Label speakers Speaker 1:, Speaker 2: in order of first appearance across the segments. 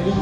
Speaker 1: Está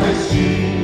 Speaker 1: vestido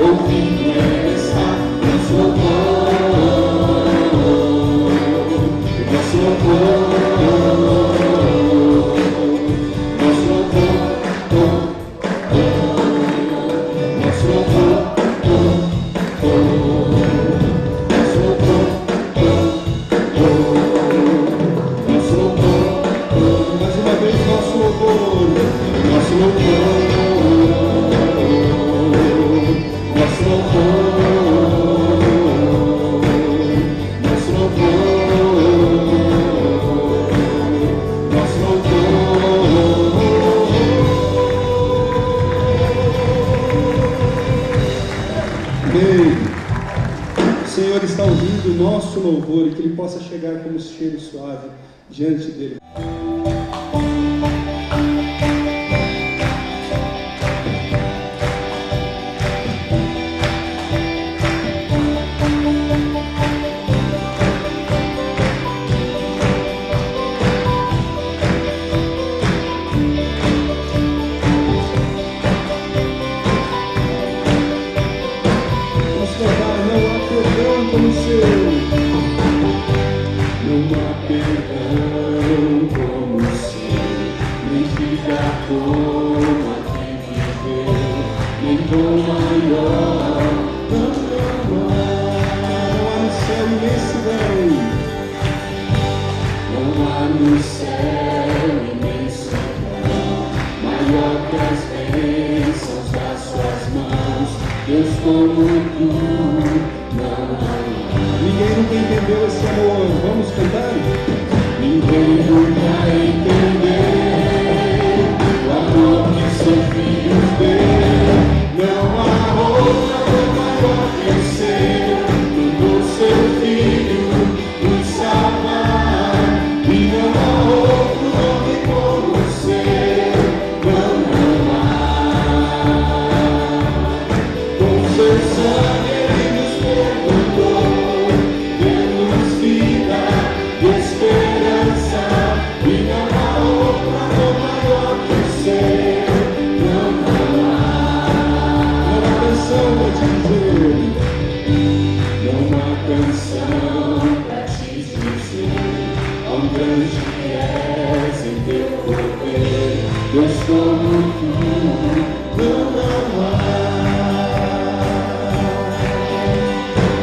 Speaker 1: ouvindo está nosso louvor, nosso louvor, nosso louvor, nosso louvor, nosso louvor, nosso louvor, mais uma vez nosso louvor, nosso louvor. O Senhor está ouvindo o nosso louvor e que Ele possa chegar como cheiro suave diante dEle. Ninguém nunca entendeu esse amor. Vamos cantar? Ninguém nunca entendeu o amor que seu filho deu. Não há outro amor maior que o seu. Mandou seu filho nos salvar. E não há outro nome como o seu. Não há. Com seu sangue ele nos perdoou. Canção pra te dizer, quão grande és em teu poder, Deus como tu, não há.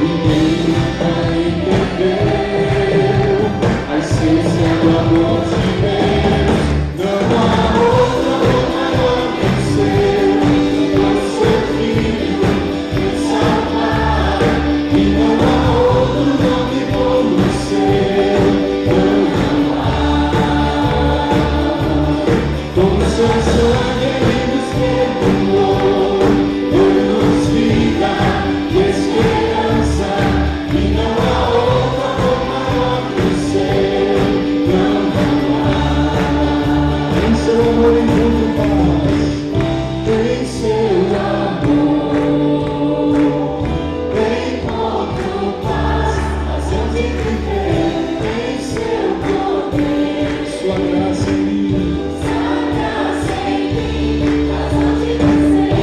Speaker 1: Ninguém nunca entendeu a essência do amor de Deus. Não há outro amor maior que o seu, o seu filho nos salvar. E não há nome como o seu, não há. Com seu sangue ele nos perdoou, deu-nos vida e esperança, e não há outro amor maior que o seu, não há. Em seu amor encontro paz, em seu amor encontro paz. Em seu poder, sua graça em mim, razão de vencer,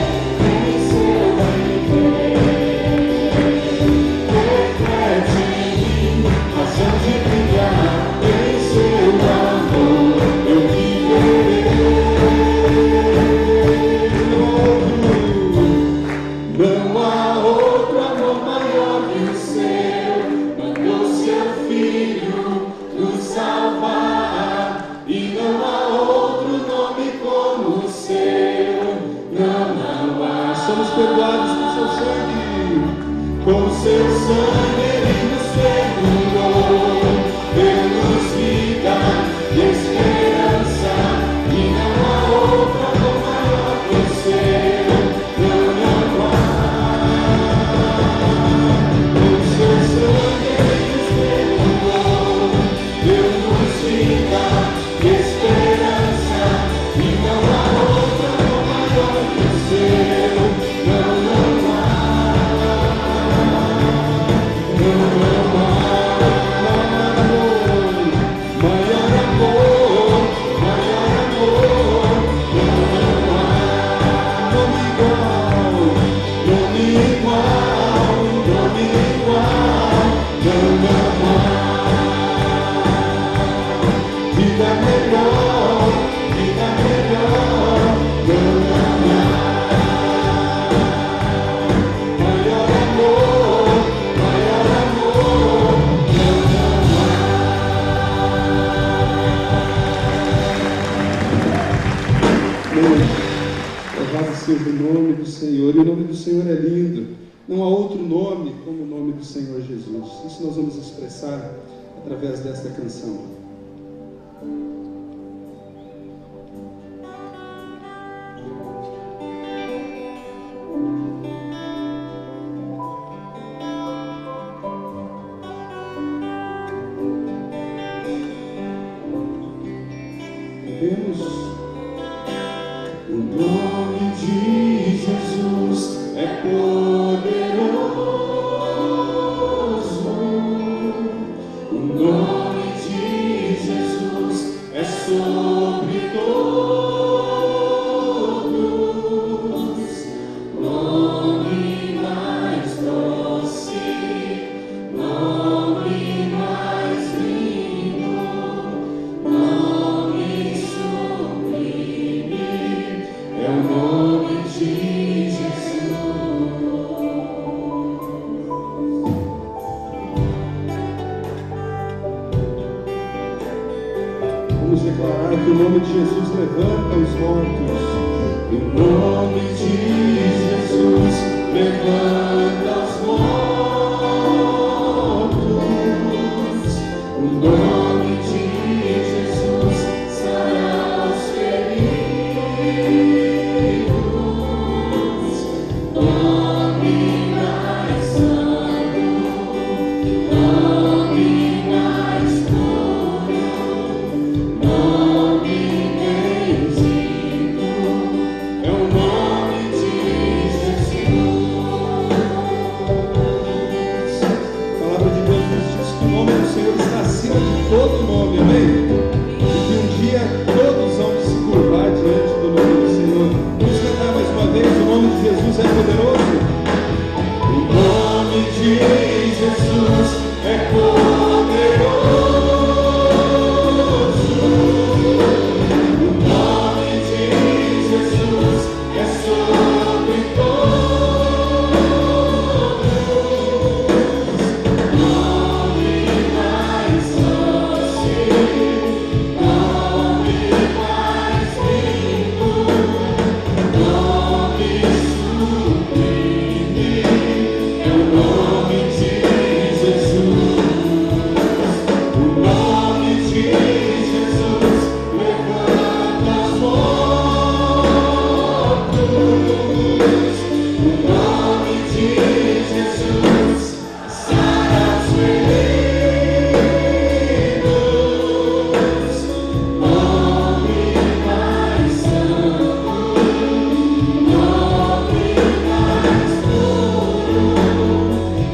Speaker 1: em seu viver, reflete em mim, razão de brilhar, em seu amor eu viverei. Não há outro amor maior que o seu. Mandou seu filho nos salvar, e não há outro nome como o seu, não há. Somos perdoados com seu sangue, com seu sangue ele nos perdoou, deu-nos vida e esperança, e não há outro amor maior que o seu, não há. Com seu sangue ele nos perdoou, deu-nos vida e esperança, e não há outro amor maior que o seu, não há.
Speaker 2: é lindo. Não há outro nome como o nome do Senhor Jesus. Isso nós vamos expressar através desta canção.
Speaker 1: O nome de Jesus é poderoso. O nome de Jesus é sobre todos. Nome mais doce, nome mais lindo, nome sublime, é o nome de Jesus.
Speaker 2: Vamos declarar que o nome de Jesus levanta os mortos.
Speaker 1: O nome de Jesus levanta os mortos. O nome de Jesus sara os feridos. Nome mais santo, nome mais puro, nome bendito, é o nome de Jesus.
Speaker 2: A palavra de Deus nos diz que o nome do Senhor está acima de todo nome, amém? E que um dia todos vão se curvar diante do nome do Senhor. Vamos cantar mais uma vez, o nome de Jesus é poderoso.
Speaker 1: O nome de Jesus é poderoso. O nome de Jesus é sobre todos. Nome mais doce, nome mais lindo, nome sublime, é o nome de Jesus. O nome de Jesus levanta os mortos. O nome de Jesus sara os feridos. Nome mais santo, nome mais puro,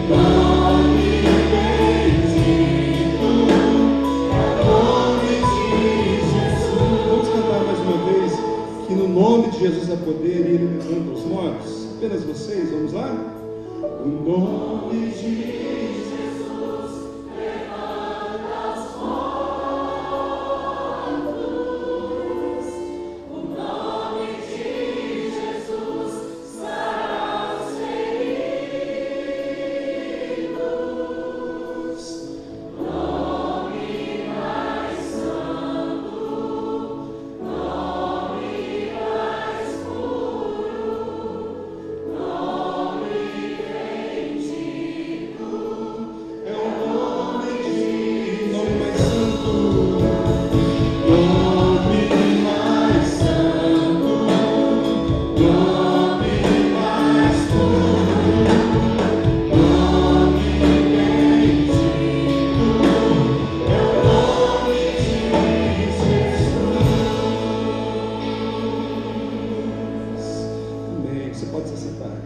Speaker 1: nome bendito, é o nome de Jesus.
Speaker 2: Vamos cantar mais uma vez que no nome de Jesus há poder e Ele levanta os mortos. Apenas vocês, vamos lá?
Speaker 1: O nome de
Speaker 2: Nome mais santo,
Speaker 1: nome mais santo, nome mais puro, nome bendito, é o nome de Jesus.
Speaker 2: amém. Você pode se sentar.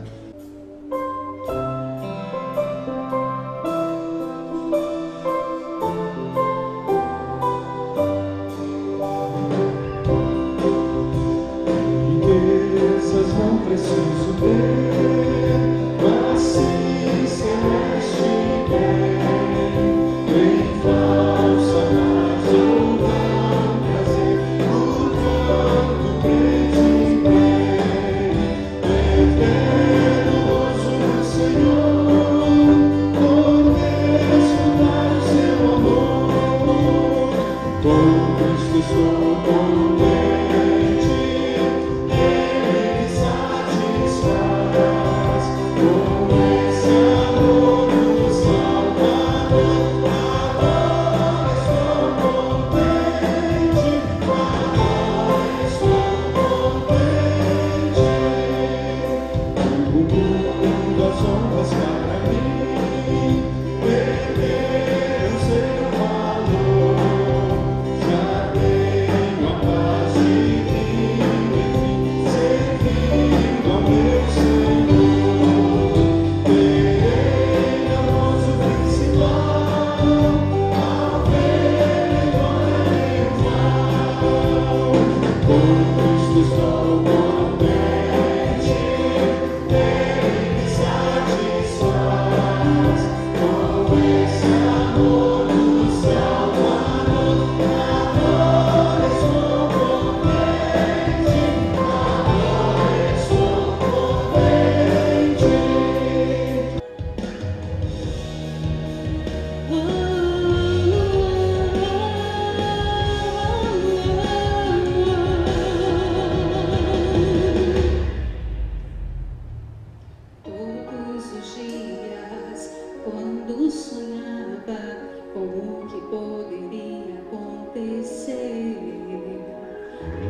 Speaker 1: Riquezas não preciso ter, mas sim celeste bem, nem falsa razão não prazer, por quanto crente tem, eterno gozo no Senhor, por desfrutar o seu amor, com Cristo estou contente. Ele me satisfaz.
Speaker 3: os dias, quando sonhava com o que poderia acontecer,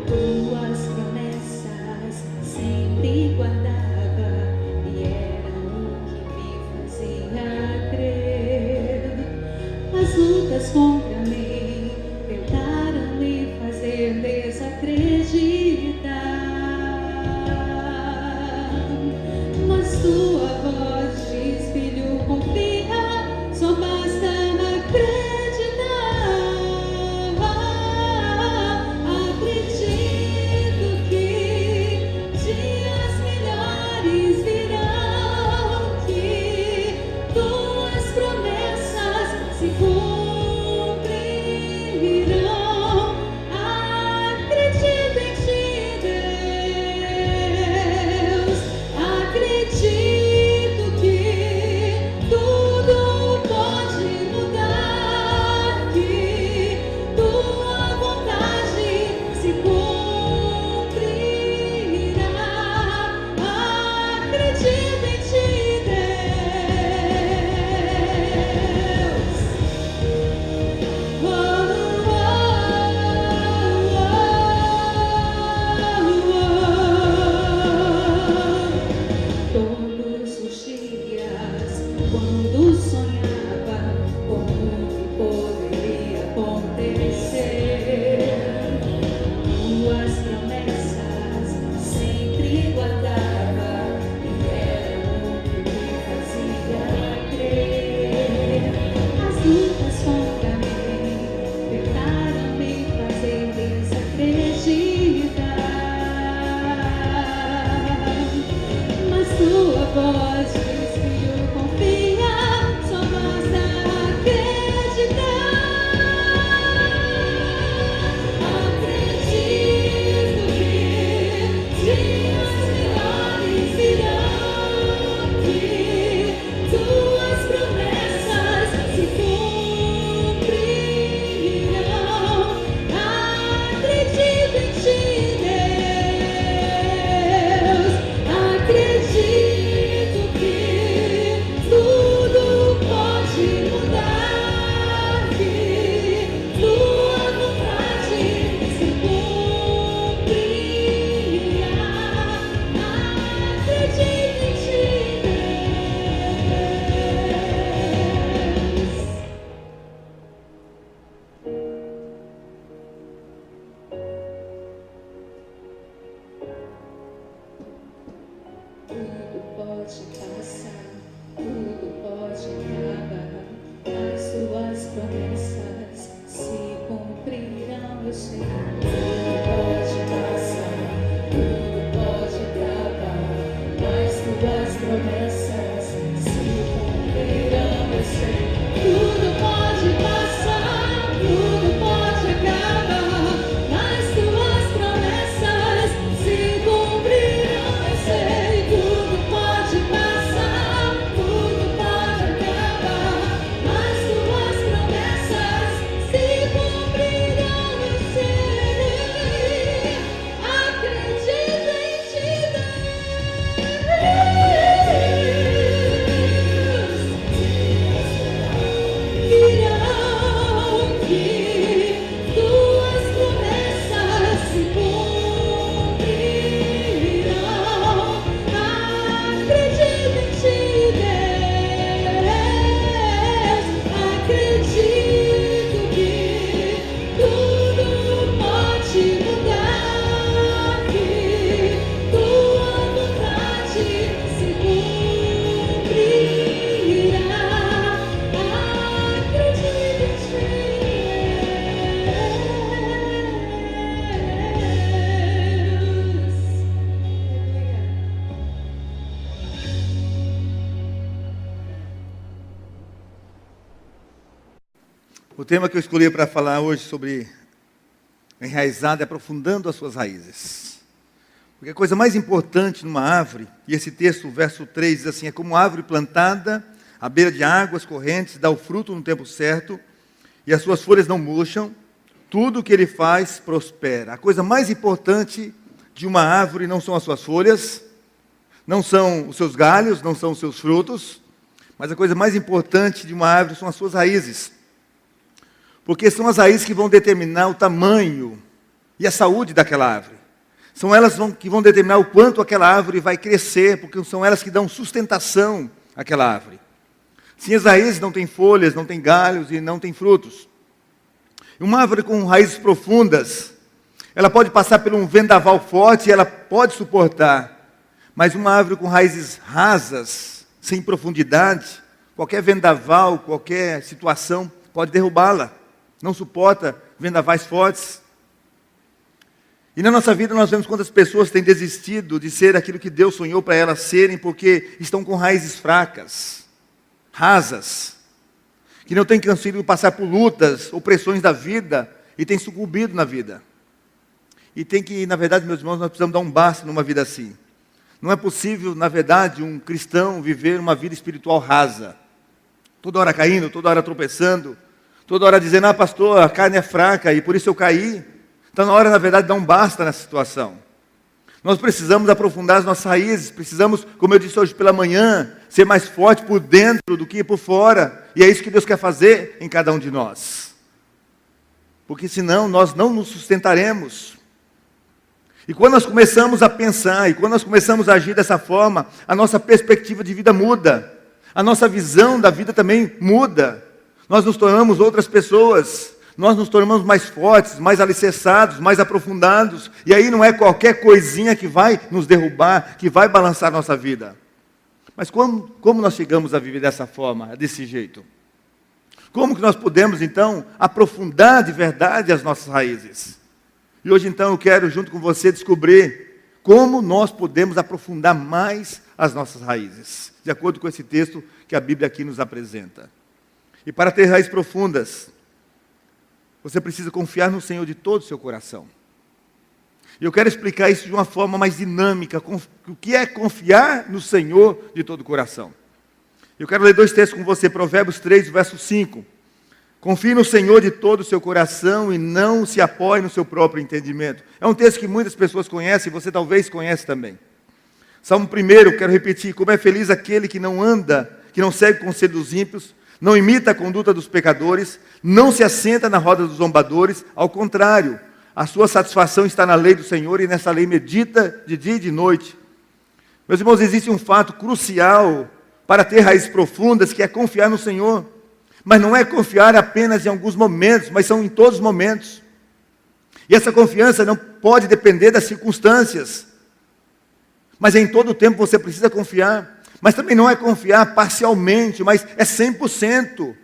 Speaker 3: tuas promessas sempre guardava e era o que me fazia crer. As lutas contra mim tentaram me fazer desacreditar, mas tua voz diz, filho, confia, só basta acreditar. Acredito que dias melhores virão, que tuas promessas se cumprirão. Acredito em ti, Deus. Acredito que tudo pode mudar, que tua vontade se cumprirá. Acredito em ti, Deus. Todos os dias, quando sonhava com o que poderia acontecer, tuas promessas sempre guardava e era o que me fazia crer. As lutas contra mim tentaram me fazer desacreditar, mas tua voz diz, filho, confia, só basta acreditar. Acredito que dias melhores virão, que tuas promessas se cumprirão. Acredito em ti, Deus. Acredito que tudo pode mudar, que tua vontade se cumprirá. Acredito em ti, Deus. Tudo pode passar, tudo pode acabar, mas tuas promessas se cumprirão, eu sei. Tudo pode passar, tudo pode acabar, mas tuas promessas se cumprirão, eu sei. Tudo pode passar, tudo pode acabar, mas tuas promessas se cumprirão, eu sei. Tudo pode passar, tudo pode acabar, mas tuas promessas se cumprirão, eu sei. Acredito em ti, Deus. Virão, que tuas promessas se cumprirão. Acredito em ti, Deus. Acredito que tudo pode mudar, que tua vontade se cumprirá. Acredito em
Speaker 4: O tema que eu escolhi para falar hoje sobre enraizada é aprofundando as suas raízes. Porque a coisa mais importante numa árvore, e esse texto, verso 3, diz assim: é como árvore plantada à beira de águas correntes, dá o fruto no tempo certo, e as suas folhas não murcham, tudo o que ele faz prospera. A coisa mais importante de uma árvore não são as suas folhas, Não são os seus galhos, não são os seus frutos, mas a coisa mais importante de uma árvore são as suas raízes. Porque são as raízes que vão determinar o tamanho e a saúde daquela árvore. São elas que vão determinar o quanto aquela árvore vai crescer, porque são elas que dão sustentação àquela árvore. Sem as raízes não tem folhas, não tem galhos e não tem frutos. Uma árvore com raízes profundas, ela pode passar por um vendaval forte e ela pode suportar. Mas uma árvore com raízes rasas, sem profundidade, qualquer vendaval, qualquer situação pode derrubá-la. Não suporta vendavais fortes. E na nossa vida nós vemos quantas pessoas têm desistido de ser aquilo que Deus sonhou para elas serem, porque estão com raízes fracas, rasas, que não têm conseguido passar por lutas, opressões da vida, e têm sucumbido na vida. E tem que, na verdade, meus irmãos, nós precisamos dar um basta numa vida assim. Não é possível, na verdade, um cristão viver uma vida espiritual rasa. Toda hora caindo, toda hora tropeçando, toda hora dizendo, pastor, a carne é fraca e por isso eu caí. Então, na hora, na verdade, dar um basta nessa situação. Nós precisamos aprofundar as nossas raízes, precisamos, como eu disse hoje pela manhã, ser mais forte por dentro do que por fora. E é isso que Deus quer fazer em cada um de nós. Porque senão nós não nos sustentaremos. E quando nós começamos a pensar, e quando nós começamos a agir dessa forma, a nossa perspectiva de vida muda. A nossa visão da vida também muda. Nós nos tornamos outras pessoas. Nós nos tornamos mais fortes, mais alicerçados, mais aprofundados. E aí não é qualquer coisinha que vai nos derrubar, que vai balançar a nossa vida. Mas como nós chegamos a viver dessa forma, desse jeito? Como que nós podemos, então, aprofundar de verdade as nossas raízes? E hoje, então, eu quero, junto com você, descobrir como nós podemos aprofundar mais as nossas raízes, de acordo com esse texto que a Bíblia aqui nos apresenta. E para ter raízes profundas, você precisa confiar no Senhor de todo o seu coração. E eu quero explicar isso de uma forma mais dinâmica, o que é confiar no Senhor de todo o coração. Eu quero ler 2 textos com você, Provérbios 3, verso 5. Confie no Senhor de todo o seu coração e não se apoie no seu próprio entendimento. É um texto que muitas pessoas conhecem, e você talvez conhece também. Salmo 1, quero repetir, como é feliz aquele que não anda, que não segue o conselho dos ímpios, não imita a conduta dos pecadores, não se assenta na roda dos zombadores, ao contrário, a sua satisfação está na lei do Senhor e nessa lei medita de dia e de noite. Meus irmãos, existe um fato crucial para ter raízes profundas, que é confiar no Senhor. Mas não é confiar apenas em alguns momentos, mas são em todos os momentos. E essa confiança não pode depender das circunstâncias. Mas em todo o tempo você precisa confiar. Mas também não é confiar parcialmente, mas é 100%.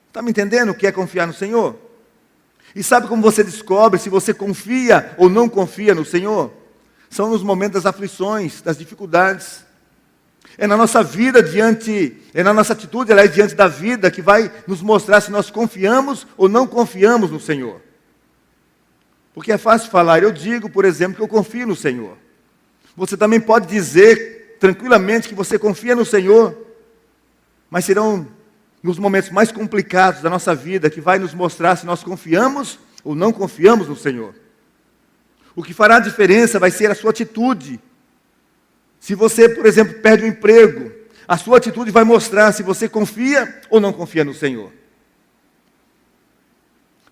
Speaker 4: Está me entendendo o que é confiar no Senhor? E sabe como você descobre se você confia ou não confia no Senhor? São nos momentos das aflições, das dificuldades. É na nossa vida é na nossa atitude, diante da vida, que vai nos mostrar se nós confiamos ou não confiamos no Senhor. Porque é fácil falar, eu digo, por exemplo, que eu confio no Senhor. Você também pode dizer tranquilamente que você confia no Senhor, mas serão nos momentos mais complicados da nossa vida que vai nos mostrar se nós confiamos ou não confiamos no Senhor. O que fará a diferença vai ser a sua atitude. Se você, por exemplo, perde um emprego, a sua atitude vai mostrar se você confia ou não confia no Senhor.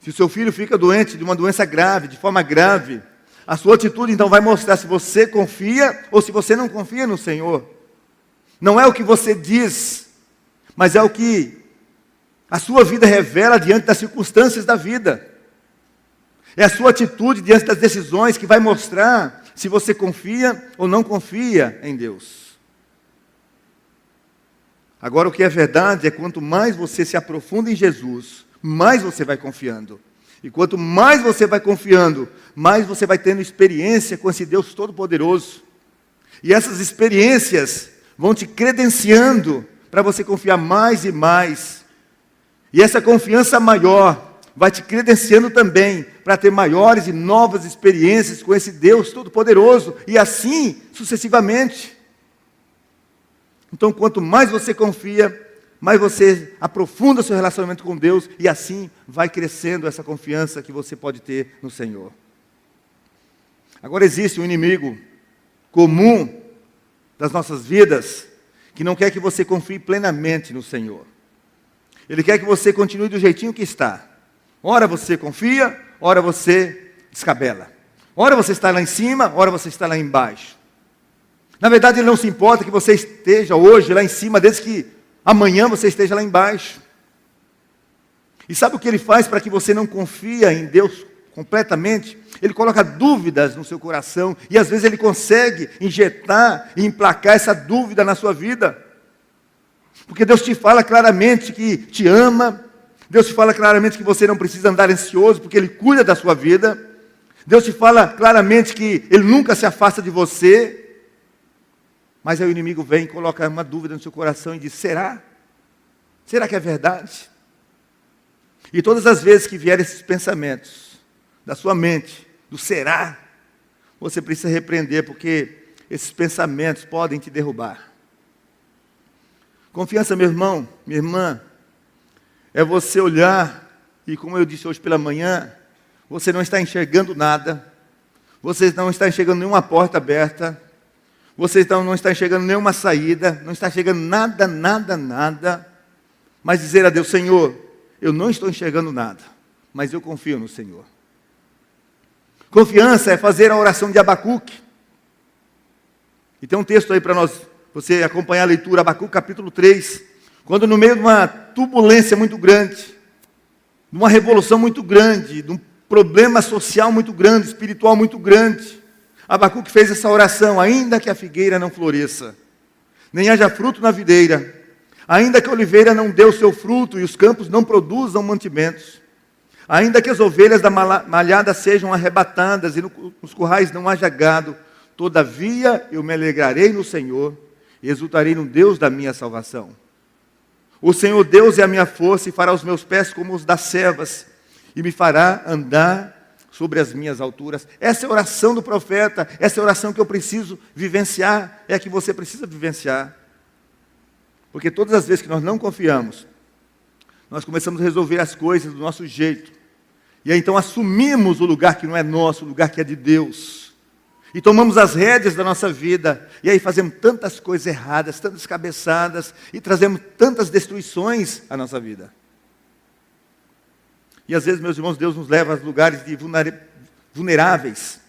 Speaker 4: Se o seu filho fica doente de uma doença grave, de forma grave, a sua atitude então vai mostrar se você confia ou se você não confia no Senhor. Não é o que você diz, mas é o que a sua vida revela diante das circunstâncias da vida. É a sua atitude diante das decisões que vai mostrar se você confia ou não confia em Deus. Agora, o que é verdade é que quanto mais você se aprofunda em Jesus, mais você vai confiando. E quanto mais você vai confiando, mais você vai tendo experiência com esse Deus Todo-Poderoso. E essas experiências vão te credenciando para você confiar mais e mais. E essa confiança maior vai te credenciando também para ter maiores e novas experiências com esse Deus Todo-Poderoso, e assim sucessivamente. Então, quanto mais você confia, mais você aprofunda seu relacionamento com Deus, e assim vai crescendo essa confiança que você pode ter no Senhor. Agora existe um inimigo comum das nossas vidas que não quer que você confie plenamente no Senhor. Ele quer que você continue do jeitinho que está. Ora você confia, ora você descabela. Ora você está lá em cima, ora você está lá embaixo. Na verdade, Ele não se importa que você esteja hoje lá em cima, desde que amanhã você esteja lá embaixo. E sabe o que Ele faz para que você não confie em Deus completamente? Ele coloca dúvidas no seu coração, e às vezes Ele consegue injetar e emplacar essa dúvida na sua vida. Porque Deus te fala claramente que te ama, Deus te fala claramente que você não precisa andar ansioso, porque Ele cuida da sua vida. Deus te fala claramente que Ele nunca se afasta de você. Mas aí o inimigo vem e coloca uma dúvida no seu coração e diz: será? Será que é verdade? E todas as vezes que vierem esses pensamentos da sua mente, do será, você precisa repreender, porque esses pensamentos podem te derrubar. Confiança, meu irmão, minha irmã, é você olhar, e como eu disse hoje pela manhã, você não está enxergando nada, você não está enxergando nenhuma porta aberta, você não está enxergando nenhuma saída, não está enxergando nada, mas dizer a Deus: Senhor, eu não estou enxergando nada, mas eu confio no Senhor. Confiança é fazer a oração de Abacuque. E tem um texto aí para você acompanhar a leitura, Abacuque capítulo 3, quando no meio de uma turbulência muito grande, de uma revolução muito grande, de um problema social muito grande, espiritual muito grande, Abacuque fez essa oração: ainda que a figueira não floresça, nem haja fruto na videira, ainda que a oliveira não dê o seu fruto e os campos não produzam mantimentos, ainda que as ovelhas da malhada sejam arrebatadas e nos currais não haja gado, todavia eu me alegrarei no Senhor e exultarei no Deus da minha salvação. O Senhor Deus é a minha força e fará os meus pés como os das servas e me fará andar sobre as minhas alturas. Essa é a oração do profeta, essa é a oração que eu preciso vivenciar, é a que você precisa vivenciar. Porque todas as vezes que nós não confiamos, nós começamos a resolver as coisas do nosso jeito. E aí então assumimos o lugar que não é nosso, o lugar que é de Deus. E tomamos as rédeas da nossa vida, e aí fazemos tantas coisas erradas, tantas cabeçadas, e trazemos tantas destruições à nossa vida. E às vezes, meus irmãos, Deus nos leva a lugares de vulneráveis,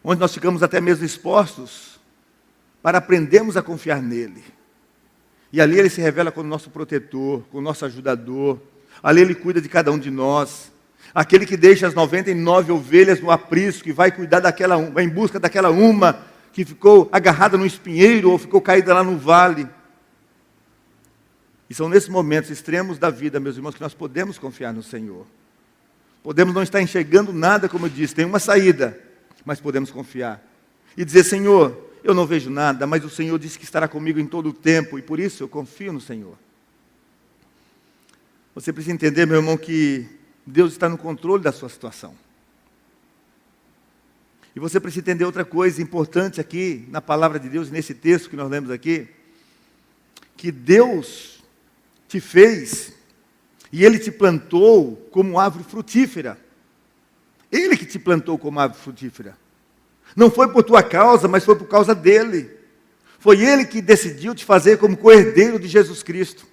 Speaker 4: onde nós ficamos até mesmo expostos, para aprendermos a confiar nele. E ali Ele se revela como nosso protetor, como nosso ajudador. Ali Ele cuida de cada um de nós. Aquele que deixa as 99 ovelhas no aprisco, que vai cuidar daquela uma, vai em busca daquela uma que ficou agarrada no espinheiro ou ficou caída lá no vale. E são nesses momentos extremos da vida, meus irmãos, que nós podemos confiar no Senhor. Podemos não estar enxergando nada, como eu disse, tem uma saída, mas podemos confiar. E dizer: Senhor, eu não vejo nada, mas o Senhor disse que estará comigo em todo o tempo, e por isso eu confio no Senhor. Você precisa entender, meu irmão, que Deus está no controle da sua situação. E você precisa entender outra coisa importante aqui, na palavra de Deus, nesse texto que nós lemos aqui, que Deus te fez, e Ele te plantou como árvore frutífera. Ele que te plantou como árvore frutífera. Não foi por tua causa, mas foi por causa dEle. Foi Ele que decidiu te fazer como co-herdeiro de Jesus Cristo.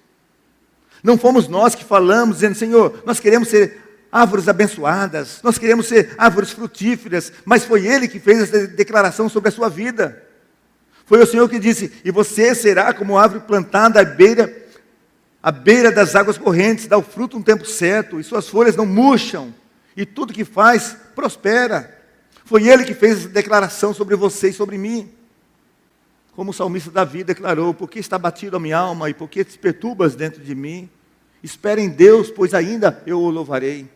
Speaker 4: Não fomos nós que falamos, dizendo: Senhor, nós queremos ser árvores abençoadas, nós queremos ser árvores frutíferas, mas foi Ele que fez essa declaração sobre a sua vida. Foi o Senhor que disse: e você será como árvore plantada à beira das águas correntes, dá o fruto no tempo certo, e suas folhas não murcham, e tudo que faz prospera. Foi Ele que fez essa declaração sobre você e sobre mim. Como o salmista Davi declarou: por que está batido a minha alma, e por que te perturbas dentro de mim? Espere em Deus, pois ainda eu o louvarei.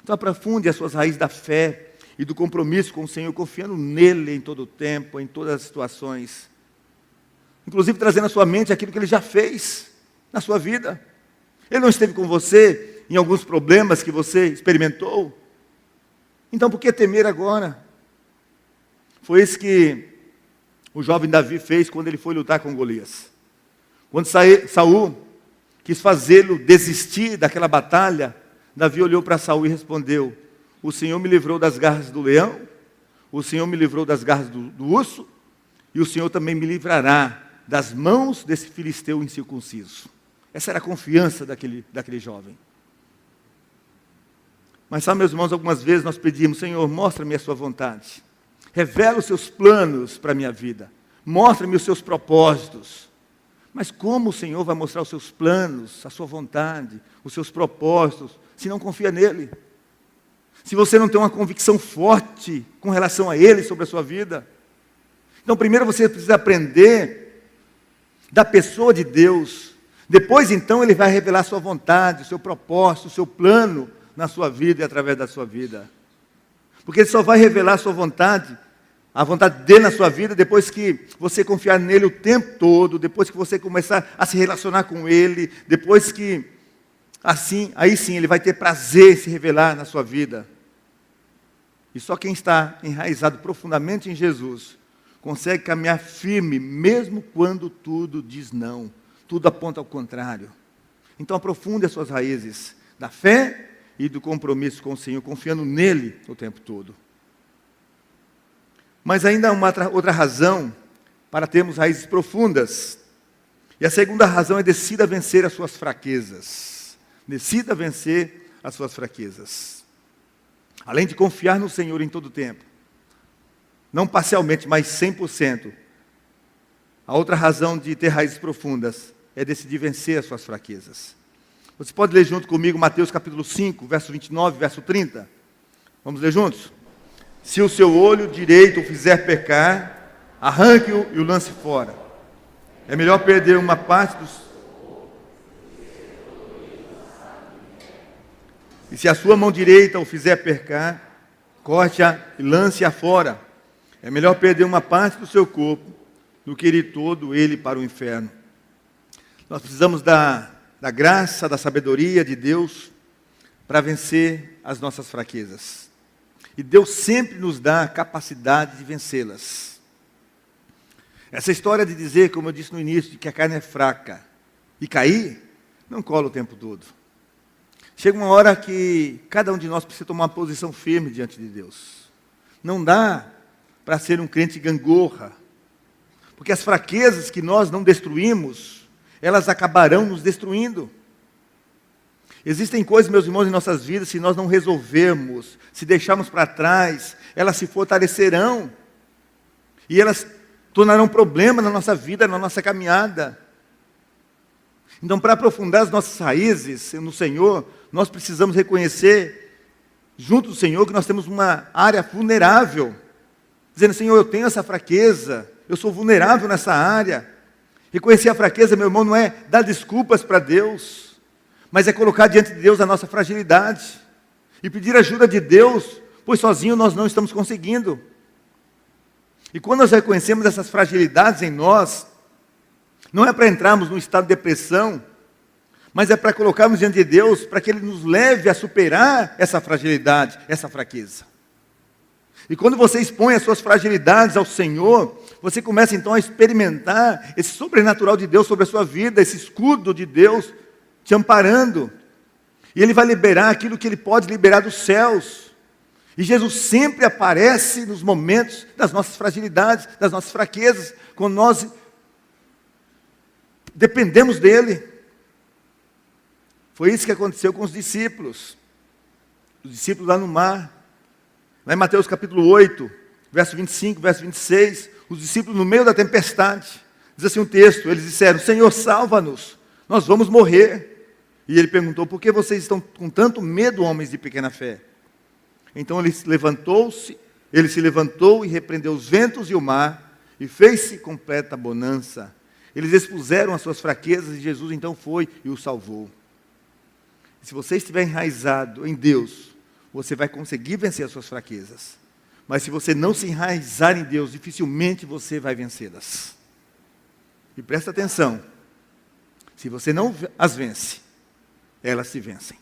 Speaker 4: Então aprofunde as suas raízes da fé e do compromisso com o Senhor, confiando nele em todo o tempo, em todas as situações. Inclusive trazendo à sua mente aquilo que Ele já fez na sua vida. Ele não esteve com você em alguns problemas que você experimentou? Então por que temer agora? Foi isso que o jovem Davi fez quando ele foi lutar com Golias. Quando Saul quis fazê-lo desistir daquela batalha, Davi olhou para Saul e respondeu: o Senhor me livrou das garras do leão, o Senhor me livrou das garras do urso, e o Senhor também me livrará das mãos desse filisteu incircunciso. Essa era a confiança daquele jovem. Mas sabe, meus irmãos, algumas vezes nós pedimos: Senhor, mostra-me a sua vontade. Revela os seus planos para a minha vida. Mostra-me os seus propósitos. Mas como o Senhor vai mostrar os seus planos, a sua vontade, os seus propósitos, se não confia nele? Se você não tem uma convicção forte com relação a Ele sobre a sua vida? Então, primeiro você precisa aprender da pessoa de Deus. Depois, então, Ele vai revelar a sua vontade, o seu propósito, o seu plano na sua vida e através da sua vida. Porque Ele só vai revelar a sua vontade, a vontade dEle na sua vida, depois que você confiar nele o tempo todo, depois que você começar a se relacionar com Ele, depois que, assim, aí sim, Ele vai ter prazer em se revelar na sua vida. E só quem está enraizado profundamente em Jesus consegue caminhar firme, mesmo quando tudo diz não, tudo aponta ao contrário. Então aprofunde as suas raízes da fé e do compromisso com o Senhor, confiando nele o tempo todo. Mas ainda há uma outra razão para termos raízes profundas. E a segunda razão é: decida vencer as suas fraquezas. Decida vencer as suas fraquezas. Além de confiar no Senhor em todo o tempo, não parcialmente, mas 100%. A outra razão de ter raízes profundas é decidir vencer as suas fraquezas. Você pode ler junto comigo Mateus capítulo 5, verso 29, verso 30? Vamos ler juntos? Se o seu olho direito o fizer pecar, arranque-o e o lance fora. É melhor perder uma parte dos... E se a sua mão direita o fizer pecar, corte-a e lance-a fora. É melhor perder uma parte do seu corpo do que ir todo ele para o inferno. Nós precisamos da graça, da sabedoria de Deus para vencer as nossas fraquezas. E Deus sempre nos dá a capacidade de vencê-las. Essa história de dizer, como eu disse no início, de que a carne é fraca e cair, não cola o tempo todo. Chega uma hora que cada um de nós precisa tomar uma posição firme diante de Deus. Não dá para ser um crente gangorra, porque as fraquezas que nós não destruímos, elas acabarão nos destruindo. Existem coisas, meus irmãos, em nossas vidas, se nós não resolvermos, se deixarmos para trás, elas se fortalecerão. E elas tornarão problema na nossa vida, na nossa caminhada. Então, para aprofundar as nossas raízes no Senhor, nós precisamos reconhecer, junto do Senhor, que nós temos uma área vulnerável. Dizendo: Senhor, eu tenho essa fraqueza, eu sou vulnerável nessa área. Reconhecer a fraqueza, meu irmão, não é dar desculpas para Deus, mas é colocar diante de Deus a nossa fragilidade e pedir ajuda de Deus, pois sozinho nós não estamos conseguindo. E quando nós reconhecemos essas fragilidades em nós, não é para entrarmos num estado de depressão, mas é para colocarmos diante de Deus, para que Ele nos leve a superar essa fragilidade, essa fraqueza. E quando você expõe as suas fragilidades ao Senhor, você começa então a experimentar esse sobrenatural de Deus sobre a sua vida, esse escudo de Deus te amparando. E Ele vai liberar aquilo que Ele pode liberar dos céus. E Jesus sempre aparece nos momentos das nossas fragilidades, das nossas fraquezas, quando nós dependemos dEle. Foi isso que aconteceu com os discípulos lá no mar. Lá em Mateus capítulo 8, verso 25, verso 26, os discípulos no meio da tempestade, diz assim um texto, eles disseram: Senhor, salva-nos, nós vamos morrer. E Ele perguntou: por que vocês estão com tanto medo, homens de pequena fé? Então ele se levantou e repreendeu os ventos e o mar, e fez-se completa bonança. Eles expuseram as suas fraquezas, e Jesus então foi e os salvou. E se você estiver enraizado em Deus, você vai conseguir vencer as suas fraquezas. Mas se você não se enraizar em Deus, dificilmente você vai vencê-las. E presta atenção, se você não as vence, elas se vencem.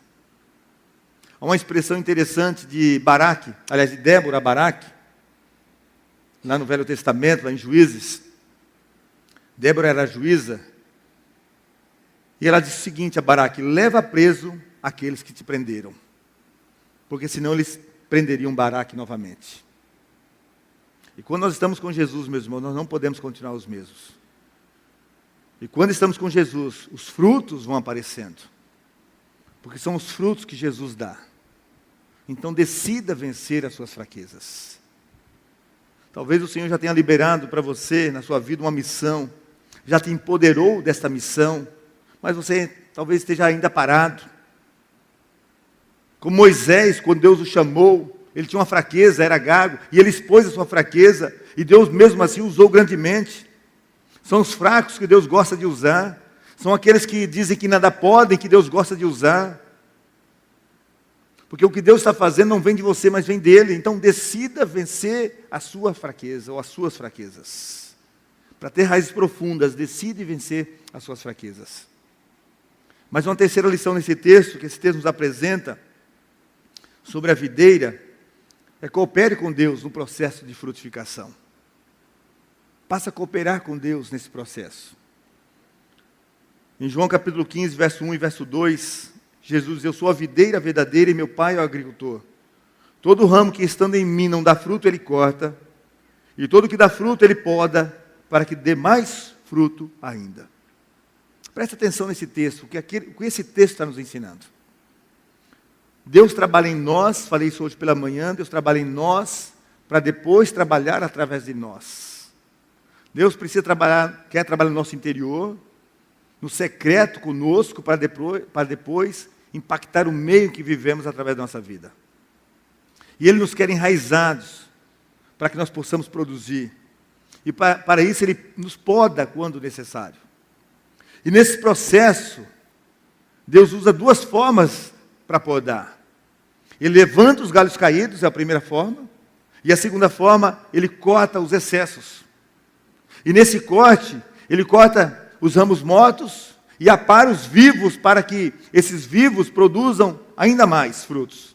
Speaker 4: Há uma expressão interessante de Baraque, aliás, de Débora Baraque, lá no Velho Testamento, lá em Juízes. Débora era juíza, e ela disse o seguinte a Baraque: leva preso aqueles que te prenderam, porque senão eles prenderiam Baraque novamente. E quando nós estamos com Jesus, meus irmãos, nós não podemos continuar os mesmos. E quando estamos com Jesus, os frutos vão aparecendo. Porque são os frutos que Jesus dá. Então decida vencer as suas fraquezas. Talvez o Senhor já tenha liberado para você, na sua vida, uma missão. Já te empoderou desta missão. Mas você talvez esteja ainda parado. Como Moisés, quando Deus o chamou, ele tinha uma fraqueza, era gago, e ele expôs a sua fraqueza, e Deus mesmo assim usou grandemente. São os fracos que Deus gosta de usar, são aqueles que dizem que nada podem, que Deus gosta de usar. Porque o que Deus está fazendo não vem de você, mas vem dele. Então decida vencer a sua fraqueza, ou as suas fraquezas. Para ter raízes profundas, decide vencer as suas fraquezas. Mas uma terceira lição nesse texto, que esse texto nos apresenta, sobre a videira, é coopere com Deus no processo de frutificação. Passa a cooperar com Deus nesse processo. Em João capítulo 15, verso 1 e verso 2, Jesus diz: eu sou a videira verdadeira e meu pai é o agricultor. Todo ramo que estando em mim não dá fruto, ele corta, e todo que dá fruto, ele poda, para que dê mais fruto ainda. Presta atenção nesse texto, o que esse texto está nos ensinando. Deus trabalha em nós, falei isso hoje pela manhã, Deus trabalha em nós, para depois trabalhar através de nós. Deus quer trabalhar no nosso interior, no secreto conosco, para depois impactar o meio que vivemos através da nossa vida. E Ele nos quer enraizados, para que nós possamos produzir. E para isso Ele nos poda quando necessário. E nesse processo, Deus usa duas formas para podar. Ele levanta os galhos caídos, é a primeira forma. E a segunda forma, Ele corta os excessos. E nesse corte, Ele corta os ramos mortos e apara os vivos, para que esses vivos produzam ainda mais frutos.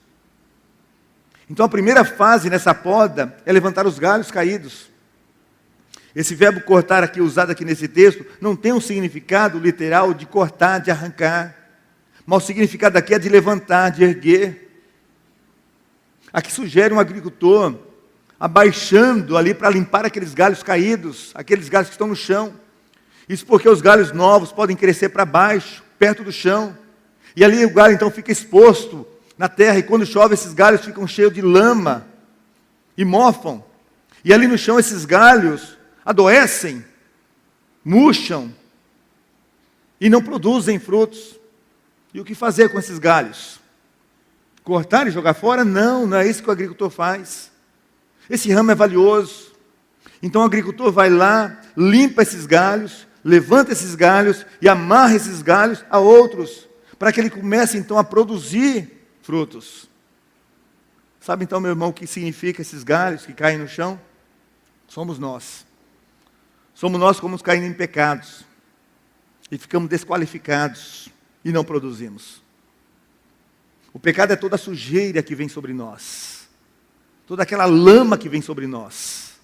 Speaker 4: Então a primeira fase nessa poda é levantar os galhos caídos. Esse verbo cortar aqui, usado aqui nesse texto, não tem um significado literal de cortar, de arrancar. Mas o significado aqui é de levantar, de erguer. Aqui sugere um agricultor abaixando ali para limpar aqueles galhos caídos, aqueles galhos que estão no chão. Isso porque os galhos novos podem crescer para baixo, perto do chão. E ali o galho então fica exposto na terra, e quando chove esses galhos ficam cheios de lama e mofam. E ali no chão esses galhos adoecem, murcham e não produzem frutos. E o que fazer com esses galhos? Cortar e jogar fora? Não, não é isso que o agricultor faz. Esse ramo é valioso. Então o agricultor vai lá, limpa esses galhos, levanta esses galhos e amarra esses galhos a outros, para que ele comece então a produzir frutos. Sabe então, meu irmão, o que significa esses galhos que caem no chão? Somos nós. Somos nós como caindo em pecados. E ficamos desqualificados e não produzimos. O pecado é toda a sujeira que vem sobre nós. Toda aquela lama que vem sobre nós.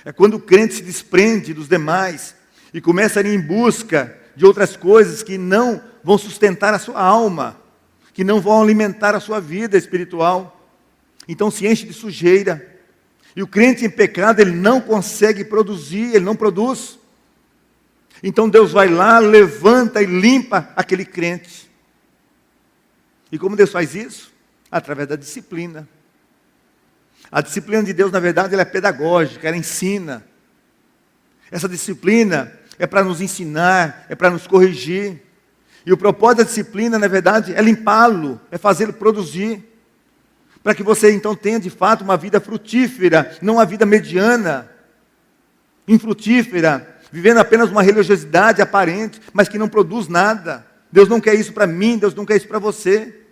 Speaker 4: É quando o crente se desprende dos demais e começa a ir em busca de outras coisas que não vão sustentar a sua alma, que não vão alimentar a sua vida espiritual. Então se enche de sujeira. E o crente em pecado, ele não consegue produzir, ele não produz. Então Deus vai lá, levanta e limpa aquele crente. E como Deus faz isso? Através da disciplina. A disciplina de Deus, na verdade, ela é pedagógica, ela ensina. Essa disciplina é para nos ensinar, é para nos corrigir. E o propósito da disciplina, na verdade, é limpá-lo, é fazê-lo produzir. Para que você então tenha de fato uma vida frutífera, não uma vida mediana, infrutífera, vivendo apenas uma religiosidade aparente, mas que não produz nada. Deus não quer isso para mim, Deus não quer isso para você.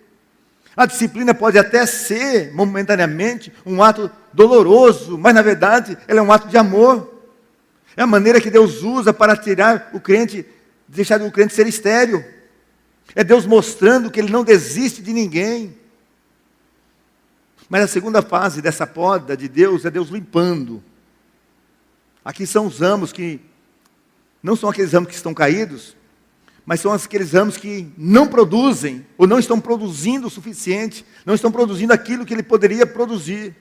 Speaker 4: A disciplina pode até ser, momentaneamente, um ato doloroso, mas na verdade ela é um ato de amor. É a maneira que Deus usa para tirar o crente, deixar o crente ser estéril. É Deus mostrando que Ele não desiste de ninguém. Mas a segunda fase dessa poda de Deus é Deus limpando. Aqui são os ramos que, não são aqueles ramos que estão caídos, mas são aqueles ramos que não produzem, ou não estão produzindo o suficiente, não estão produzindo aquilo que ele poderia produzir.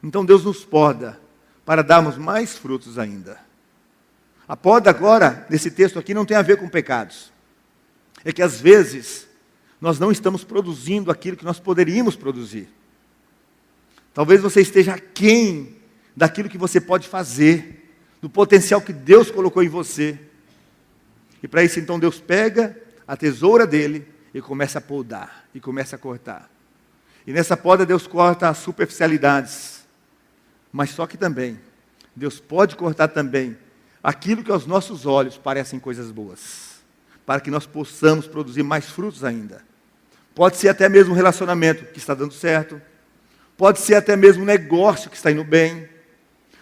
Speaker 4: Então Deus nos poda para darmos mais frutos ainda. A poda agora, nesse texto aqui, não tem a ver com pecados. É que às vezes nós não estamos produzindo aquilo que nós poderíamos produzir. Talvez você esteja aquém daquilo que você pode fazer, do potencial que Deus colocou em você. E para isso então Deus pega a tesoura dele e começa a podar, e começa a cortar. E nessa poda Deus corta as superficialidades. Mas só que também, Deus pode cortar também aquilo que aos nossos olhos parecem coisas boas, para que nós possamos produzir mais frutos ainda. Pode ser até mesmo um relacionamento que está dando certo, pode ser até mesmo um negócio que está indo bem,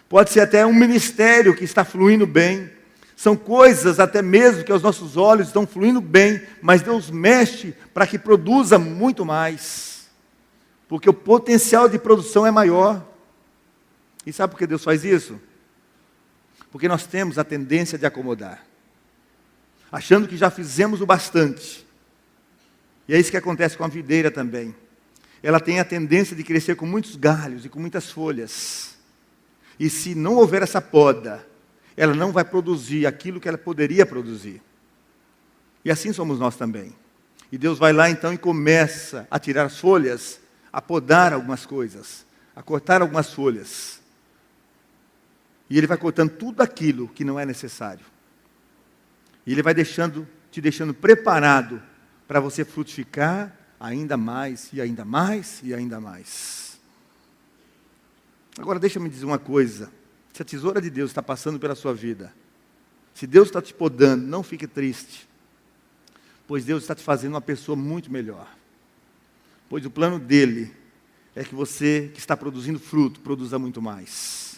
Speaker 4: pode ser até um ministério que está fluindo bem. São coisas até mesmo que aos nossos olhos estão fluindo bem, mas Deus mexe para que produza muito mais, porque o potencial de produção é maior. E sabe por que Deus faz isso? Porque nós temos a tendência de acomodar, achando que já fizemos o bastante. E é isso que acontece com a videira também. Ela tem a tendência de crescer com muitos galhos e com muitas folhas. E se não houver essa poda, ela não vai produzir aquilo que ela poderia produzir. E assim somos nós também. E Deus vai lá então e começa a tirar as folhas, a podar algumas coisas, a cortar algumas folhas. E Ele vai cortando tudo aquilo que não é necessário. E Ele vai te deixando preparado para você frutificar ainda mais, e ainda mais, e ainda mais. Agora deixa-me dizer uma coisa. Se a tesoura de Deus está passando pela sua vida, se Deus está te podando, não fique triste, pois Deus está te fazendo uma pessoa muito melhor. Pois o plano dEle é que você, que está produzindo fruto, produza muito mais.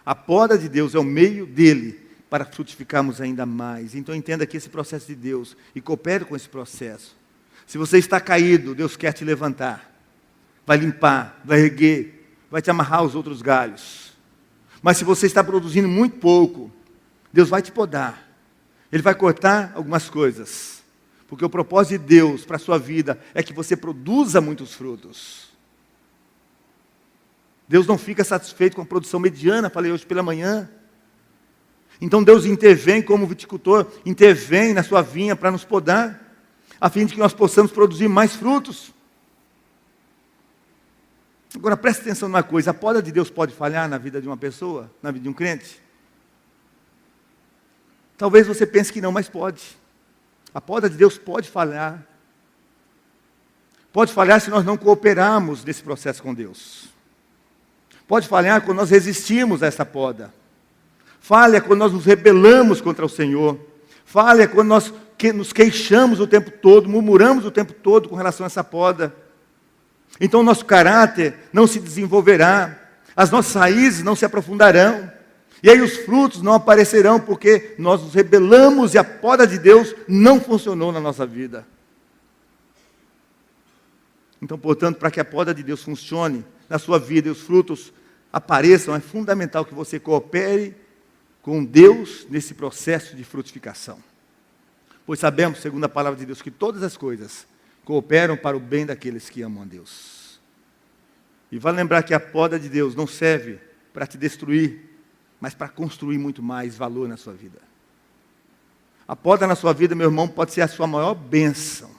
Speaker 4: A poda de Deus é o meio dEle para frutificarmos ainda mais. Então entenda aqui esse processo de Deus e coopere com esse processo. Se você está caído, Deus quer te levantar, vai limpar, vai erguer, vai te amarrar aos outros galhos. Mas se você está produzindo muito pouco, Deus vai te podar. Ele vai cortar algumas coisas. Porque o propósito de Deus para a sua vida é que você produza muitos frutos. Deus não fica satisfeito com a produção mediana, falei hoje pela manhã. Então Deus intervém como viticultor, intervém na sua vinha para nos podar, a fim de que nós possamos produzir mais frutos. Agora preste atenção numa coisa, a poda de Deus pode falhar na vida de uma pessoa, na vida de um crente? Talvez você pense que não, mas pode. A poda de Deus pode falhar. Pode falhar se nós não cooperarmos nesse processo com Deus. Pode falhar quando nós resistimos a essa poda. Falha quando nós nos rebelamos contra o Senhor. Falha quando nós nos queixamos o tempo todo, murmuramos o tempo todo com relação a essa poda. Então o nosso caráter não se desenvolverá, as nossas raízes não se aprofundarão, e aí os frutos não aparecerão, porque nós nos rebelamos e a poda de Deus não funcionou na nossa vida. Então, portanto, para que a poda de Deus funcione na sua vida e os frutos apareçam, é fundamental que você coopere com Deus nesse processo de frutificação. Pois sabemos, segundo a palavra de Deus, que todas as coisas cooperam para o bem daqueles que amam a Deus. E vale lembrar que a poda de Deus não serve para te destruir, mas para construir muito mais valor na sua vida. A poda na sua vida, meu irmão, pode ser a sua maior bênção.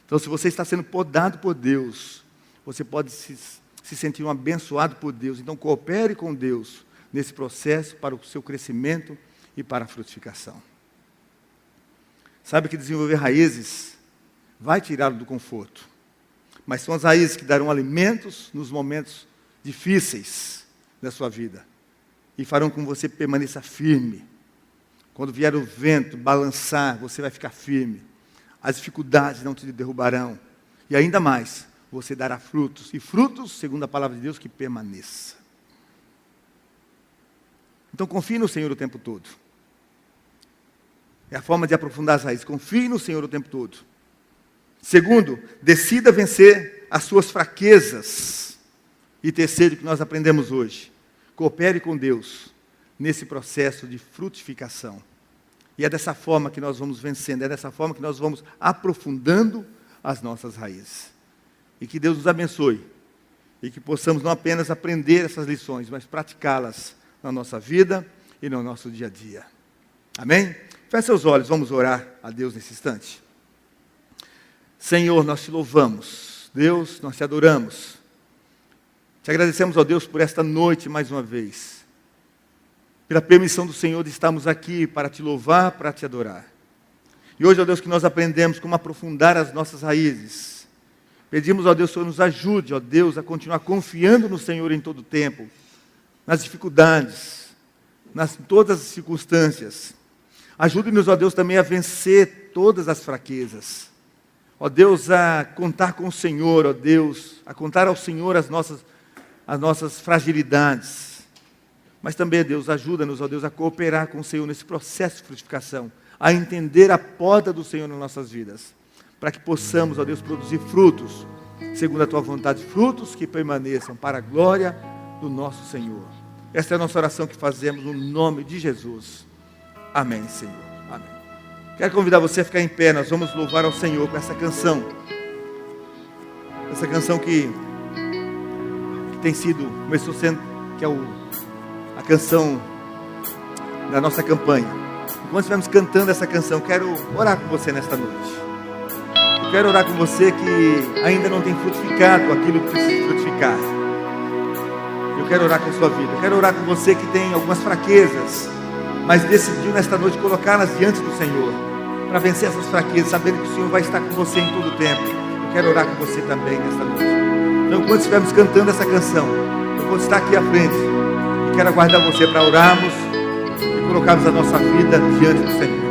Speaker 4: Então, se você está sendo podado por Deus, você pode se sentir um abençoado por Deus. Então, coopere com Deus nesse processo para o seu crescimento e para a frutificação. Sabe que desenvolver raízes vai tirá-lo do conforto, mas são as raízes que darão alimentos nos momentos difíceis da sua vida e farão com que você permaneça firme. Quando vier o vento balançar, você vai ficar firme. As dificuldades não te derrubarão. E ainda mais, você dará frutos. E frutos, segundo a palavra de Deus, que permaneça. Então confie no Senhor o tempo todo. É a forma de aprofundar as raízes. Confie no Senhor o tempo todo. Segundo, decida vencer as suas fraquezas. E terceiro, que nós aprendemos hoje, coopere com Deus nesse processo de frutificação. E é dessa forma que nós vamos vencendo, é dessa forma que nós vamos aprofundando as nossas raízes. E que Deus nos abençoe e que possamos não apenas aprender essas lições, mas praticá-las na nossa vida e no nosso dia a dia. Amém? Feche seus olhos, vamos orar a Deus nesse instante. Senhor, nós te louvamos. Deus, nós te adoramos. Te agradecemos, ó Deus, por esta noite mais uma vez. Pela permissão do Senhor de estarmos aqui para te louvar, para te adorar. E hoje, ó Deus, que nós aprendemos como aprofundar as nossas raízes. Pedimos, ó Deus, que o Senhor nos ajude, ó Deus, a continuar confiando no Senhor em todo o tempo, nas dificuldades, em todas as circunstâncias. Ajude-nos, ó Deus, também a vencer todas as fraquezas. Ó Deus, a contar com o Senhor, ó Deus, a contar ao Senhor as nossas fragilidades. Mas também, Deus, ajuda-nos, ó Deus, a cooperar com o Senhor nesse processo de frutificação, a entender a poda do Senhor nas nossas vidas, para que possamos, ó Deus, produzir frutos, segundo a Tua vontade, frutos que permaneçam para a glória do nosso Senhor. Esta é a nossa oração que fazemos no nome de Jesus. Amém, Senhor. Amém. Quero convidar você a ficar em pé, nós vamos louvar ao Senhor com essa canção. Essa canção que tem sido, começou sendo, que é a canção da nossa campanha. Enquanto estivermos cantando essa canção, quero orar com você nesta noite. Eu quero orar com você que ainda não tem frutificado aquilo que precisa frutificar. Eu quero orar com a sua vida. Eu quero orar com você que tem algumas fraquezas, mas decidiu nesta noite colocá-las diante do Senhor, para vencer essas fraquezas, sabendo que o Senhor vai estar com você em todo o tempo. Eu quero orar com você também nesta noite. Então, enquanto estivermos cantando essa canção, eu vou estar aqui à frente e quero aguardar você para orarmos e colocarmos a nossa vida diante do Senhor.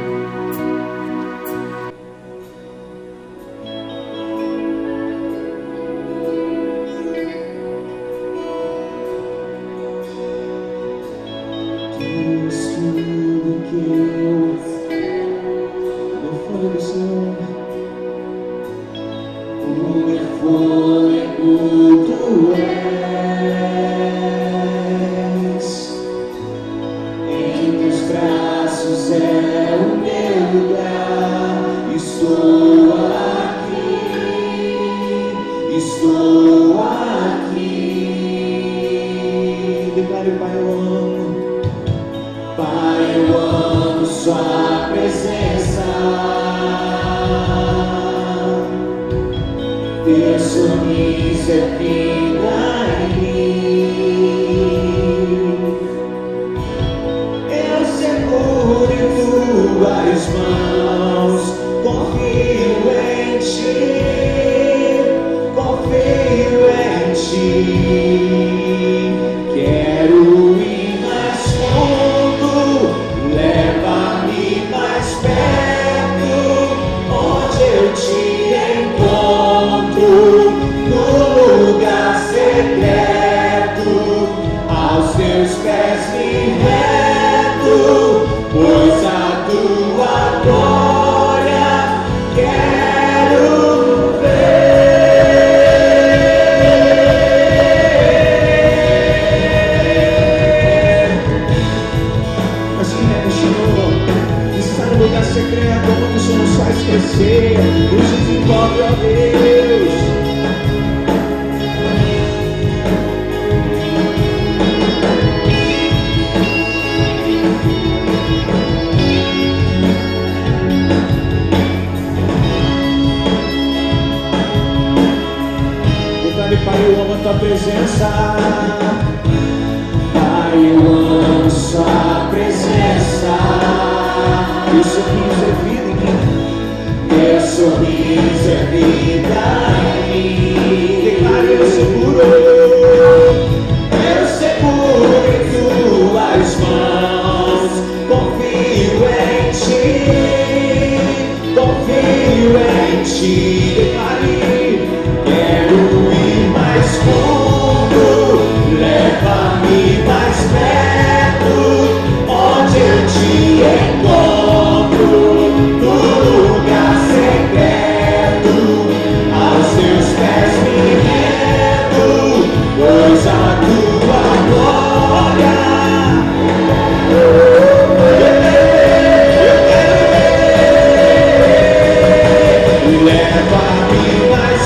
Speaker 1: Leva-me mais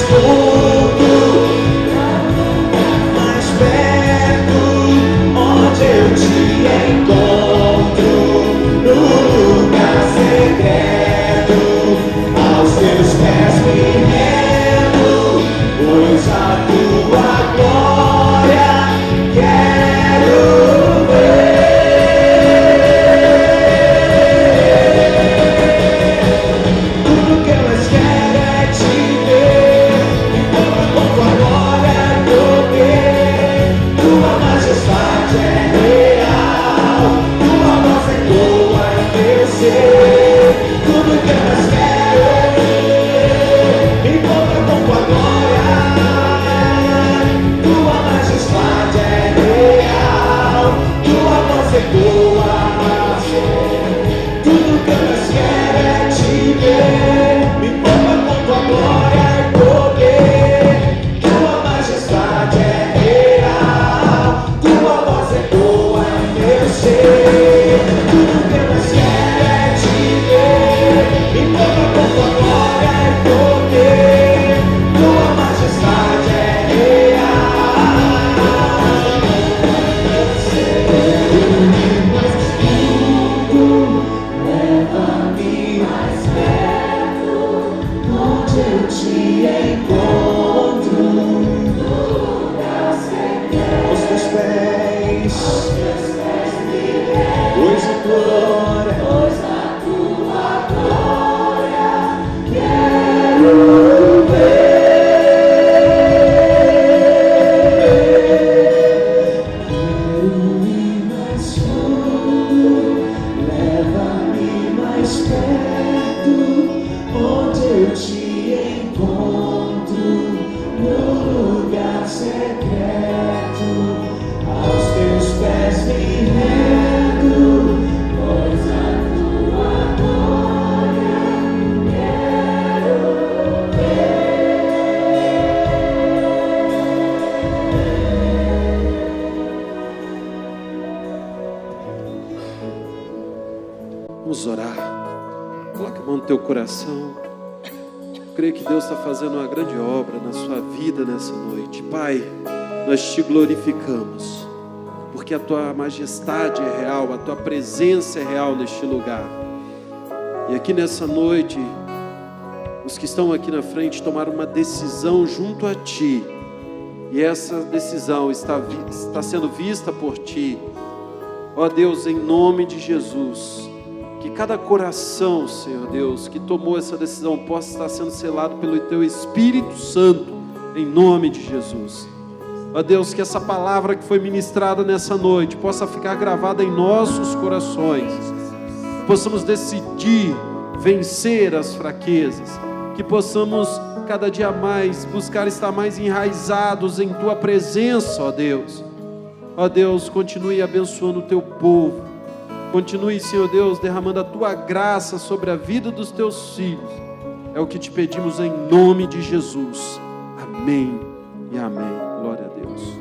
Speaker 5: Vamos orar. Coloque a mão no teu coração. Creio que Deus está fazendo uma grande obra na sua vida nessa noite. Pai, nós te glorificamos, porque a tua majestade é real, a tua presença é real neste lugar. E aqui nessa noite, os que estão aqui na frente tomaram uma decisão junto a ti. E essa decisão está sendo vista por ti. Ó Deus, em nome de Jesus, que cada coração, Senhor Deus, que tomou essa decisão possa estar sendo selado pelo Teu Espírito Santo, em nome de Jesus. Ó Deus, que essa palavra que foi ministrada nessa noite possa ficar gravada em nossos corações, possamos decidir vencer as fraquezas, que possamos cada dia mais buscar estar mais enraizados em Tua presença, ó Deus. Ó Deus, continue abençoando o Teu povo. Continue, Senhor Deus, derramando a Tua graça sobre a vida dos Teus filhos. É o que te pedimos em nome de Jesus. Amém e amém. Glória a Deus.